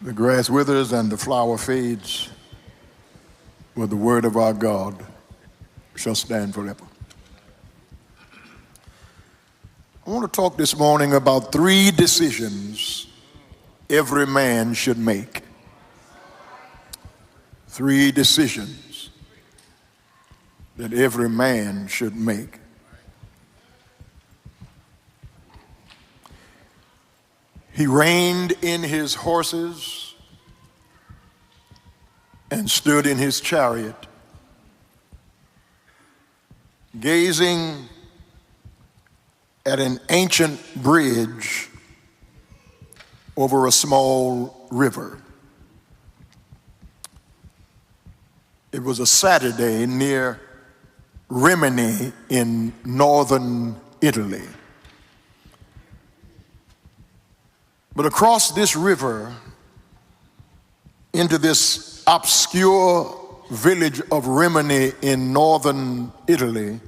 The grass withers and the flower fades, but the word of our God shall stand forever. I want to talk this morning about 3 decisions every man should make. 3 decisions that every man should make. He reined in his horses and stood in his chariot, gazing at an ancient bridge over a small river. It was a Saturday near Rimini in northern Italy. But across this river, into this obscure village of Rimini in northern Italy,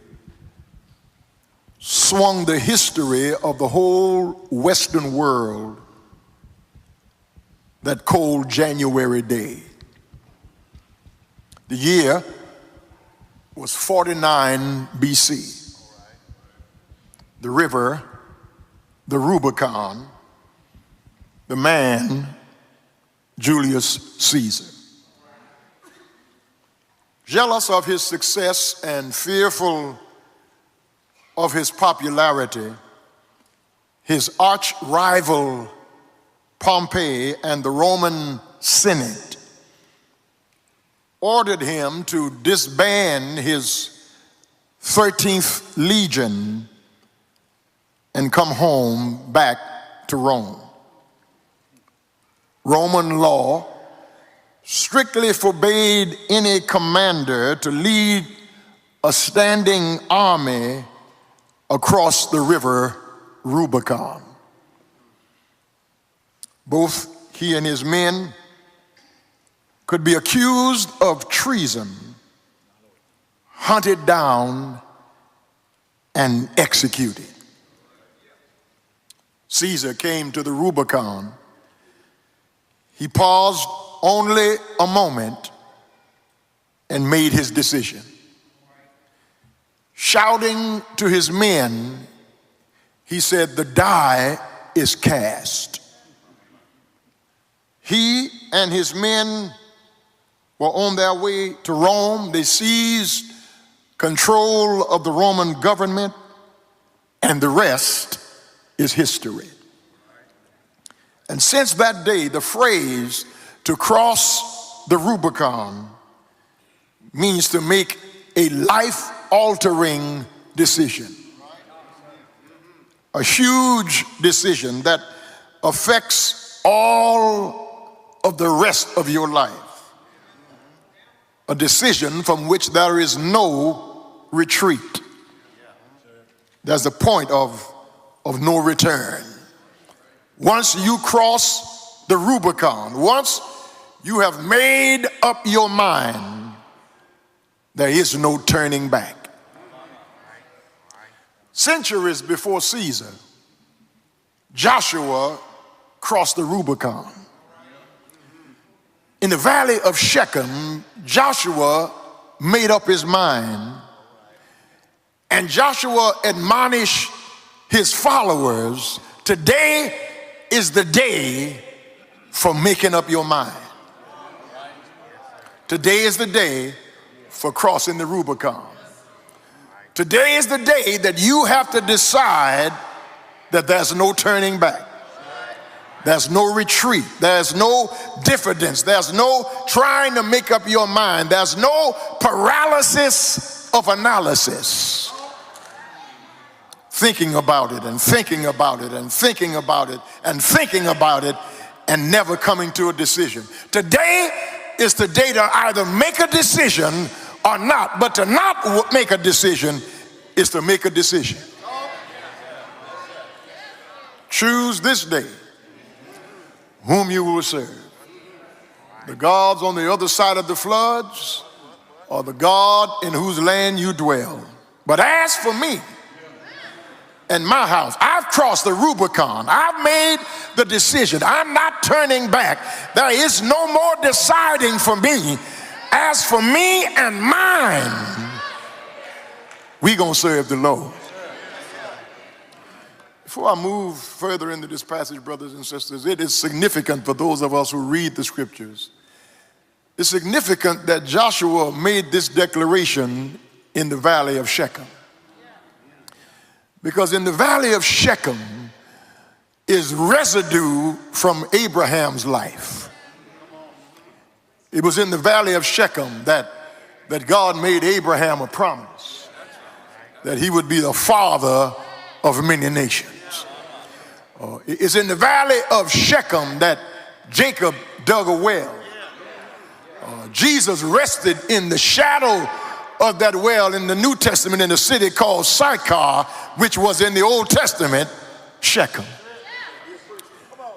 swung the history of the whole Western world that cold January day. The year was 49 BC. The river, the Rubicon, the man, Julius Caesar. Jealous of his success and fearful of his popularity, his arch rival Pompey and the Roman Senate ordered him to disband his 13th Legion and come home back to Rome. Roman law strictly forbade any commander to lead a standing army across the river Rubicon. Both he and his men could be accused of treason, hunted down, and executed. Caesar came to the Rubicon. He paused only a moment and made his decision. Shouting to his men, he said, "The die is cast." He and his men were on their way to Rome. They seized control of the Roman government, and the rest is history. And since that day, the phrase "to cross the Rubicon" means to make a life-altering decision. A huge decision that affects all of the rest of your life. A decision from which there is no retreat. There's a point of no return. Once you cross the Rubicon, once you have made up your mind, there is no turning back. Centuries before Caesar, Joshua crossed the Rubicon. In the valley of Shechem, Joshua made up his mind, and Joshua admonished his followers, today is the day for making up your mind. Today is the day for crossing the Rubicon. Today is the day that you have to decide that there's no turning back. There's no retreat. There's no diffidence. There's no trying to make up your mind. There's no paralysis of analysis. Thinking about it and thinking about it and thinking about it and thinking about it and never coming to a decision. Today is the day to either make a decision or not. But to not make a decision is to make a decision. Choose this day whom you will serve. The gods on the other side of the floods, or the God in whose land you dwell. But as for me and my house. I've crossed the Rubicon. I've made the decision. I'm not turning back. There is no more deciding for me. As for me and mine, we gonna serve the Lord. Before I move further into this passage, brothers and sisters, it is significant for those of us who read the scriptures. It's significant that Joshua made this declaration in the valley of Shechem. Because in the valley of Shechem is residue from Abraham's life. It was in the valley of Shechem that God made Abraham a promise that he would be the father of many nations. It's in the valley of Shechem that Jacob dug a well. Jesus rested in the shadow of that well in the New Testament in a city called Sychar, which was in the Old Testament, Shechem.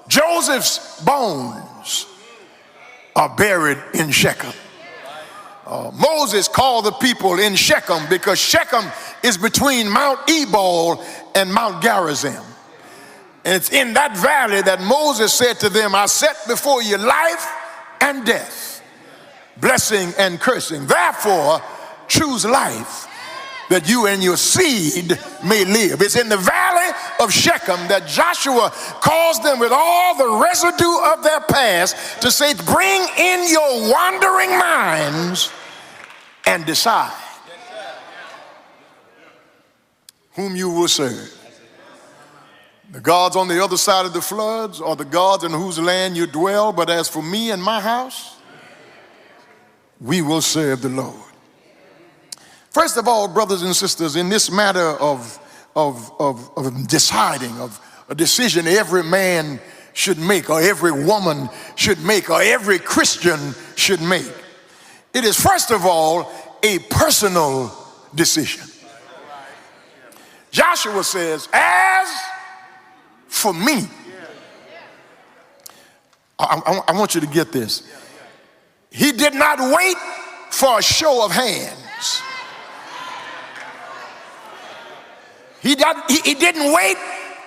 Joseph's bones are buried in Shechem. Moses called the people in Shechem because Shechem is between Mount Ebal and Mount Gerizim. And it's in that valley that Moses said to them, I set before you life and death, blessing and cursing. Therefore, choose life that you and your seed may live. It's in the valley of Shechem that Joshua calls them with all the residue of their past to say, bring in your wandering minds and decide whom you will serve. The gods on the other side of the floods are the gods in whose land you dwell, but as for me and my house, we will serve the Lord. First of all, brothers and sisters, in this matter of deciding, of a decision every man should make, or every woman should make, or every Christian should make, it is first of all a personal decision. Joshua says, as for me, I want you to get this. He did not wait for a show of hands. He didn't wait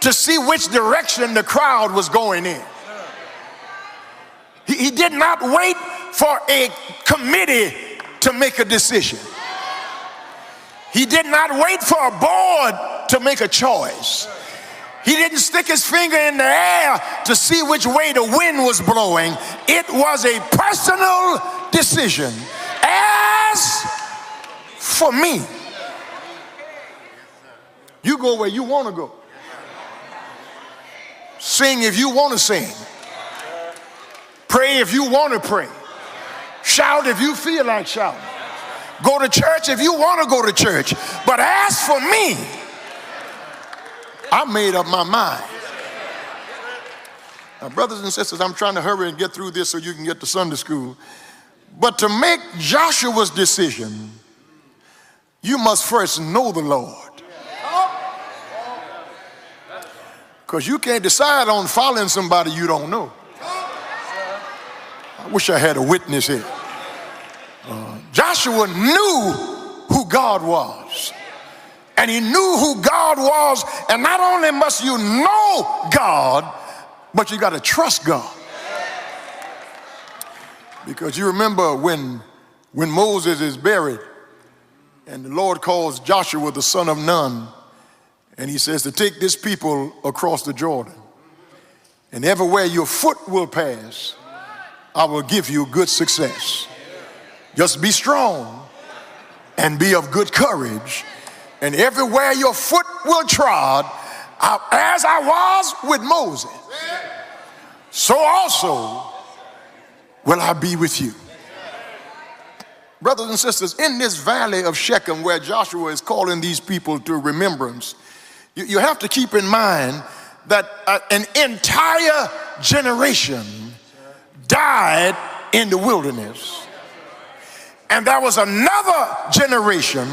to see which direction the crowd was going in. He did not wait for a committee to make a decision. He did not wait for a board to make a choice. He didn't stick his finger in the air to see which way the wind was blowing. It was a personal decision. As for me, you go where you want to go. Sing if you want to sing. Pray if you want to pray. Shout if you feel like shouting. Go to church if you want to go to church. But as for me, I made up my mind. Now, brothers and sisters, I'm trying to hurry and get through this so you can get to Sunday school. But to make Joshua's decision, you must first know the Lord. Because you can't decide on following somebody you don't know. I wish I had a witness here. Joshua knew who God was. And he knew who God was. And not only must you know God, but you got to trust God. Because you remember when Moses is buried and the Lord calls Joshua the son of Nun, and he says to take this people across the Jordan. And everywhere your foot will pass, I will give you good success. Just be strong and be of good courage. And everywhere your foot will trod, as I was with Moses, so also will I be with you. Brothers and sisters, in this valley of Shechem where Joshua is calling these people to remembrance, you have to keep in mind that an entire generation died in the wilderness. And there was another generation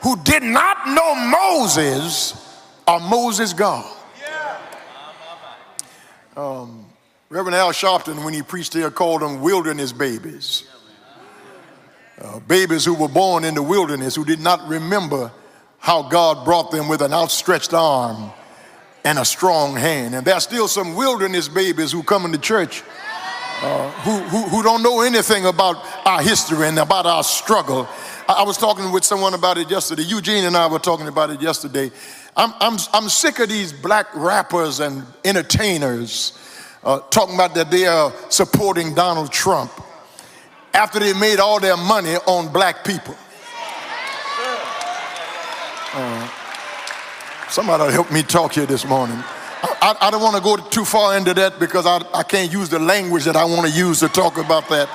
who did not know Moses or Moses' God. Reverend Al Sharpton, when he preached here, called them wilderness babies. Babies who were born in the wilderness, who did not remember how God brought them with an outstretched arm and a strong hand. And there's still some wilderness babies who come into church who don't know anything about our history and about our struggle. I was talking with someone about it yesterday. Eugene and I were talking about it yesterday. I'm sick of these black rappers and entertainers talking about that they are supporting Donald Trump after they made all their money on black people. Somebody ought to help me talk here this morning. I don't want to go too far into that because I can't use the language that I want to use to talk about that.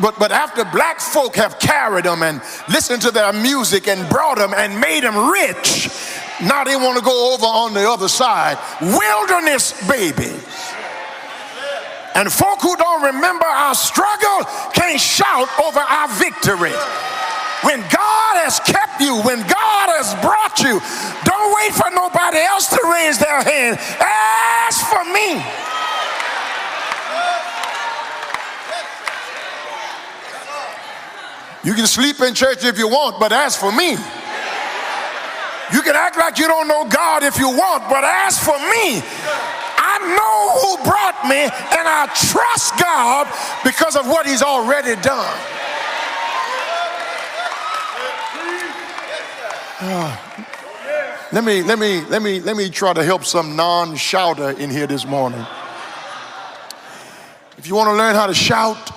But after black folk have carried them and listened to their music and brought them and made them rich, now they want to go over on the other side. Wilderness babies. And folk who don't remember our struggle can't shout over our victory. When God has kept you, when God has brought you, don't wait for nobody else to raise their hand. As for me, you can sleep in church if you want, but as for me, you can act like you don't know God if you want, but as for me, I know who brought me and I trust God because of what he's already done. Let me try to help some non-shouter in here this morning. If you want to learn how to shout,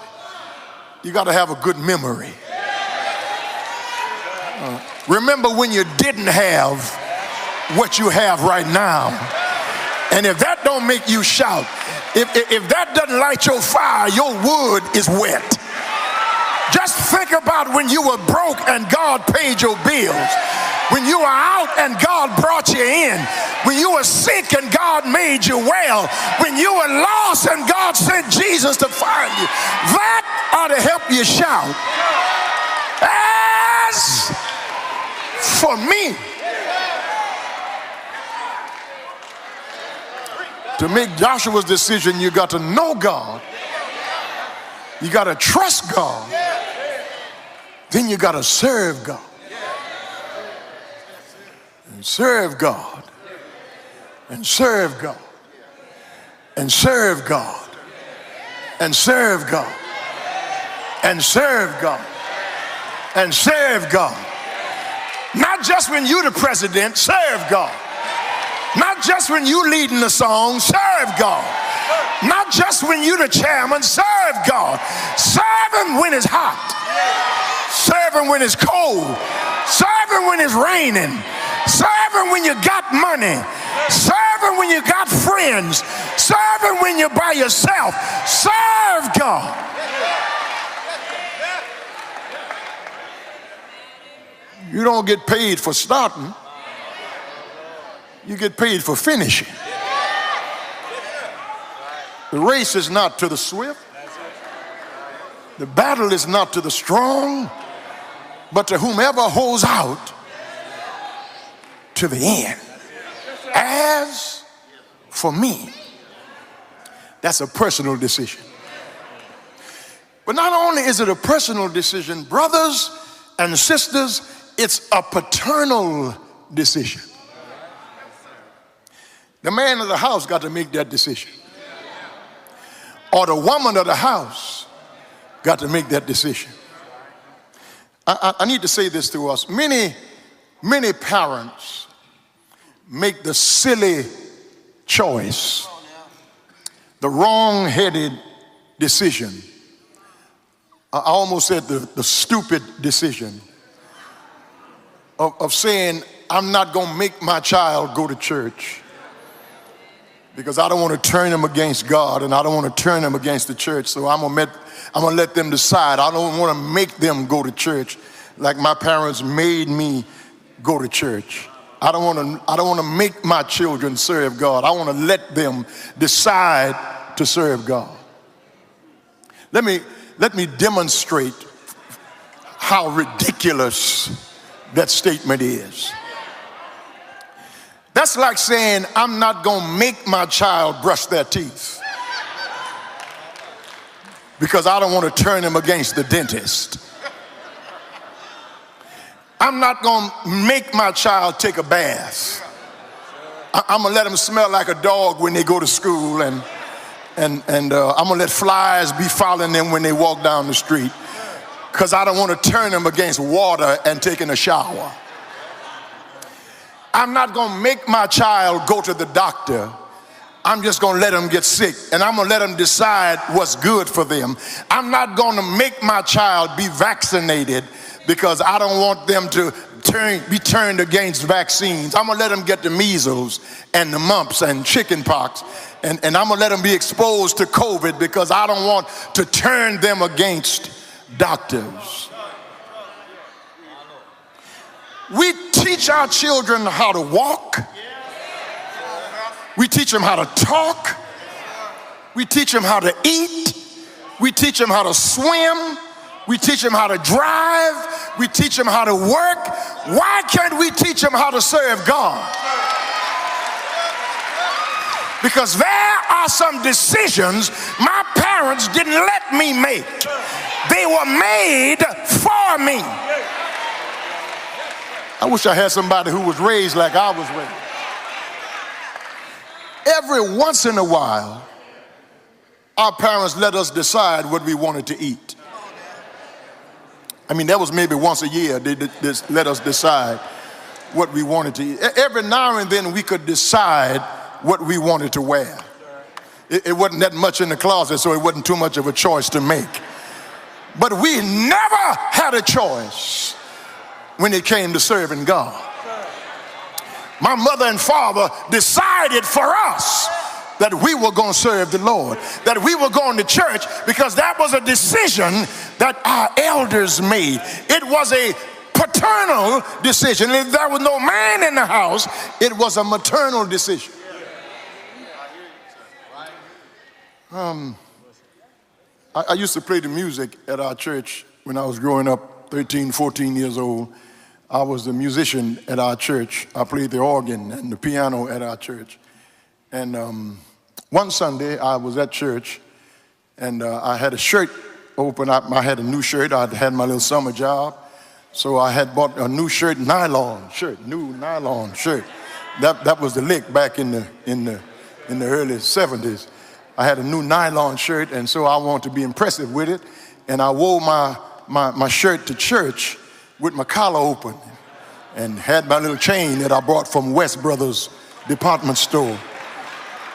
you got to have a good memory. Remember when you didn't have what you have right now. And if that don't make you shout, if that doesn't light your fire, your wood is wet. Just think about when you were broke and God paid your bills. When you were out and God brought you in. When you were sick and God made you well. When you were lost and God sent Jesus to find you. That ought to help you shout. As for me, to make Joshua's decision, you got to know God. You got to trust God. Then you got to serve God. And serve God. And serve God. And serve God. And serve God. And serve God. And serve God. Not just when you're the president, serve God. Not just when you leading the song, serve God. Not just when you're the chairman, serve God. Serve him when it's hot. Serve him when it's cold. Serve him when it's raining. Serve him when you got money. Serve him when you got friends. Serve him when you're by yourself. Serve God. You don't get paid for starting. You get paid for finishing. The race is not to the swift. The battle is not to the strong, but to whomever holds out to the end. As for me, that's a personal decision. But not only is it a personal decision, brothers and sisters, it's a paternal decision. The man of the house got to make that decision. Or the woman of the house got to make that decision. I need to say this to us. Many parents make the silly choice, the wrong-headed decision. I almost said the stupid decision of saying, I'm not going to make my child go to church because I don't want to turn them against God and I don't want to turn them against the church, so I'm going to let them decide. I don't want to make them go to church like my parents made me go to church. I don't want to make my children serve God. I want to let them decide to serve God. Let me demonstrate how ridiculous that statement is. That's like saying, I'm not going to make my child brush their teeth because I don't want to turn them against the dentist. I'm not going to make my child take a bath. I'm going to let them smell like a dog when they go to school, and I'm going to let flies be following them when they walk down the street, because I don't want to turn them against water and taking a shower. I'm not going to make my child go to the doctor. I'm just going to let them get sick, and I'm going to let them decide what's good for them. I'm not going to make my child be vaccinated because I don't want them to be turned against vaccines. I'm going to let them get the measles and the mumps and chicken pox, and I'm going to let them be exposed to COVID because I don't want to turn them against doctors. We teach our children how to walk. We teach them how to talk. We teach them how to eat. We teach them how to swim. We teach them how to drive. We teach them how to work. Why can't we teach them how to serve God? Because there are some decisions my parents didn't let me make. They were made for me. I wish I had somebody who was raised like I was raised. Every once in a while, our parents let us decide what we wanted to eat. I mean, that was maybe once a year they let us decide what we wanted to eat. Every now and then we could decide what we wanted to wear. It wasn't that much in the closet, so it wasn't too much of a choice to make. But we never had a choice when it came to serving God. My mother and father decided for us that we were going to serve the Lord, that we were going to church, because that was a decision that our elders made. It was a paternal decision. If there was no man in the house, it was a maternal decision. I used to play the music at our church when I was growing up, 13, 14 years old. I was the musician at our church. I played the organ and the piano at our church. And one Sunday I was at church, and I had a shirt open up. I had a new shirt. I had my little summer job. So I had bought a new shirt, new nylon shirt. That was the lick back in the early 70s. I had a new nylon shirt, and so I wanted to be impressive with it. And I wore my shirt to church with my collar open, and had my little chain that I bought from West Brothers department store.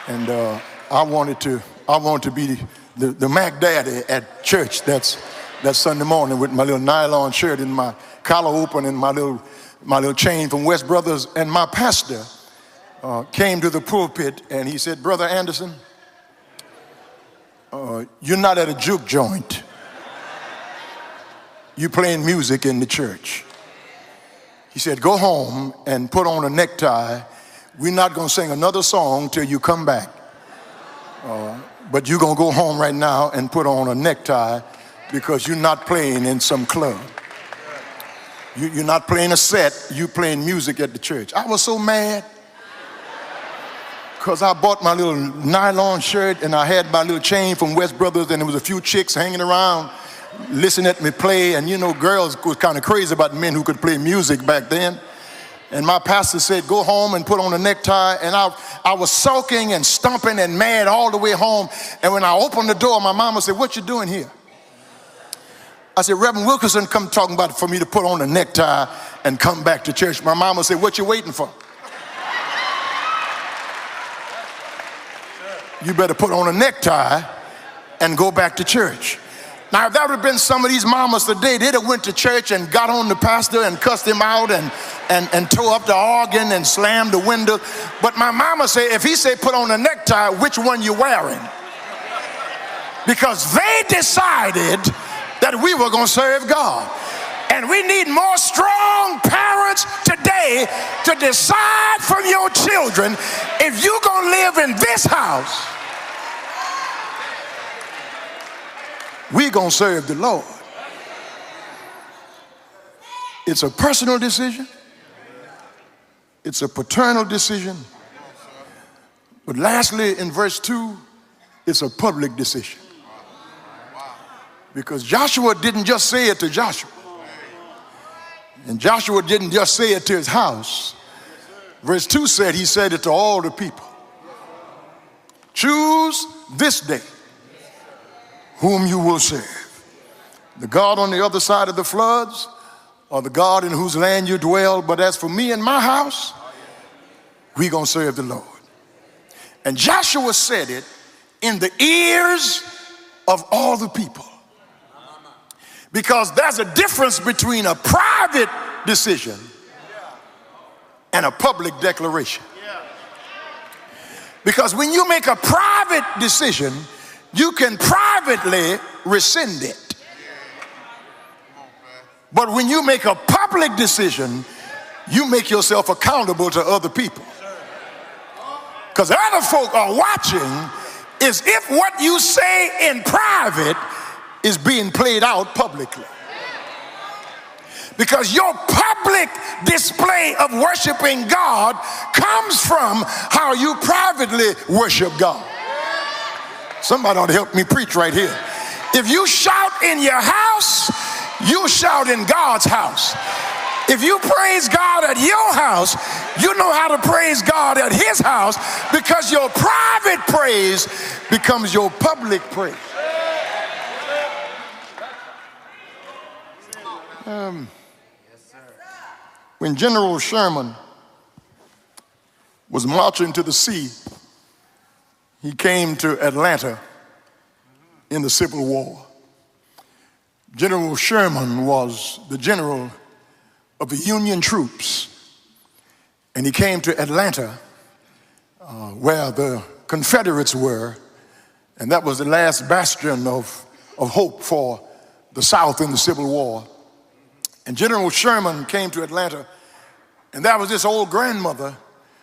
And I wanted to be the Mac Daddy at church that Sunday morning, with my little nylon shirt and my collar open and my little chain from West Brothers. And my pastor came to the pulpit and he said, "Brother Anderson, you're not at a juke joint. You're playing music in the church." He said, "Go home and put on a necktie. We're not going to sing another song till you come back. But you're going to go home right now and put on a necktie, because you're not playing in some club. You're not playing a set. You're playing music at the church." I was so mad, because I bought my little nylon shirt and I had my little chain from West Brothers, and there was a few chicks hanging around listening at me play. And you know, girls was kind of crazy about men who could play music back then. And my pastor said, "Go home and put on a necktie." And I was sulking and stomping and mad all the way home. And when I opened the door, my mama said, "What you doing here?" I said, "Reverend Wilkerson come talking about for me to put on a necktie and come back to church." My mama said, "What you waiting for? You better put on a necktie and go back to church." Now, if that would have been some of these mamas today, they'd have went to church and got on the pastor and cussed him out and tore up the organ and slammed the window. But my mama said, if he said put on a necktie, which one you wearing? Because they decided that we were going to serve God. And we need more strong parents today to decide for your children, if you're going to live in this house, we're going to serve the Lord. It's a personal decision. It's a paternal decision. But lastly, in verse 2, it's a public decision. Because Joshua didn't just say it to Joshua. And Joshua didn't just say it to his house. Verse 2 said he said it to all the people. Choose this day whom you will serve. The God on the other side of the floods, or the God in whose land you dwell. But as for me and my house, we're going to serve the Lord. And Joshua said it in the ears of all the people. Because there's a difference between a private decision and a public declaration. Because when you make a private decision, you can privately rescind it. But when you make a public decision, you make yourself accountable to other people. Because other folk are watching is if what you say in private is being played out publicly. Because your public display of worshiping God comes from how you privately worship God. Somebody ought to help me preach right here. If you shout in your house, you shout in God's house. If you praise God at your house, you know how to praise God at his house, because your private praise becomes your public praise. When General Sherman was marching to the sea, he came to Atlanta in the Civil War. General Sherman was the general of the Union troops, and he came to Atlanta where the Confederates were, and that was the last bastion of hope for the South in the Civil War. And General Sherman came to Atlanta, and there was this old grandmother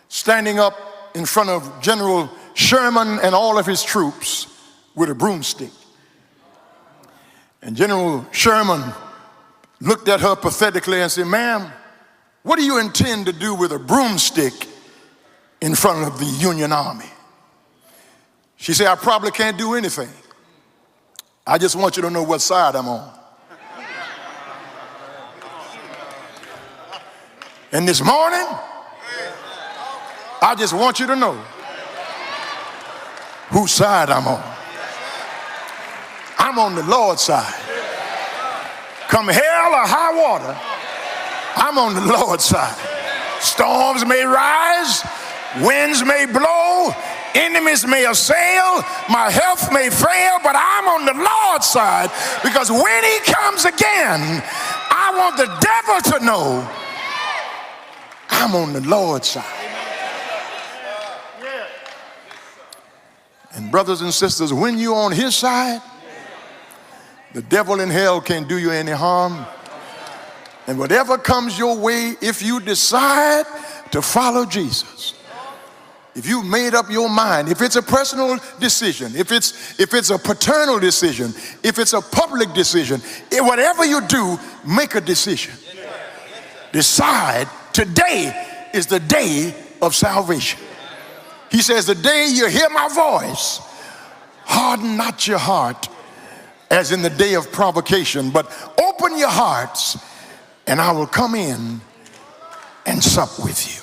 standing up in front of General Sherman and all of his troops with a broomstick. And General Sherman looked at her pathetically and said, "Ma'am, what do you intend to do with a broomstick in front of the Union Army?" She said, "I probably can't do anything. I just want you to know what side I'm on." And this morning, I just want you to know whose side I'm on. I'm on the Lord's side. Come hell or high water, I'm on the Lord's side. Storms may rise, winds may blow, enemies may assail, my health may fail, but I'm on the Lord's side, because when he comes again, I want the devil to know I'm on the Lord's side. And brothers and sisters, when you're on his side, the devil in hell can't do you any harm. And whatever comes your way, if you decide to follow Jesus, if you've made up your mind, if it's a personal decision, if it's a paternal decision, if it's a public decision, whatever you do, make a decision. Decide, today is the day of salvation. He says, the day you hear my voice, harden not your heart as in the day of provocation, but open your hearts and I will come in and sup with you.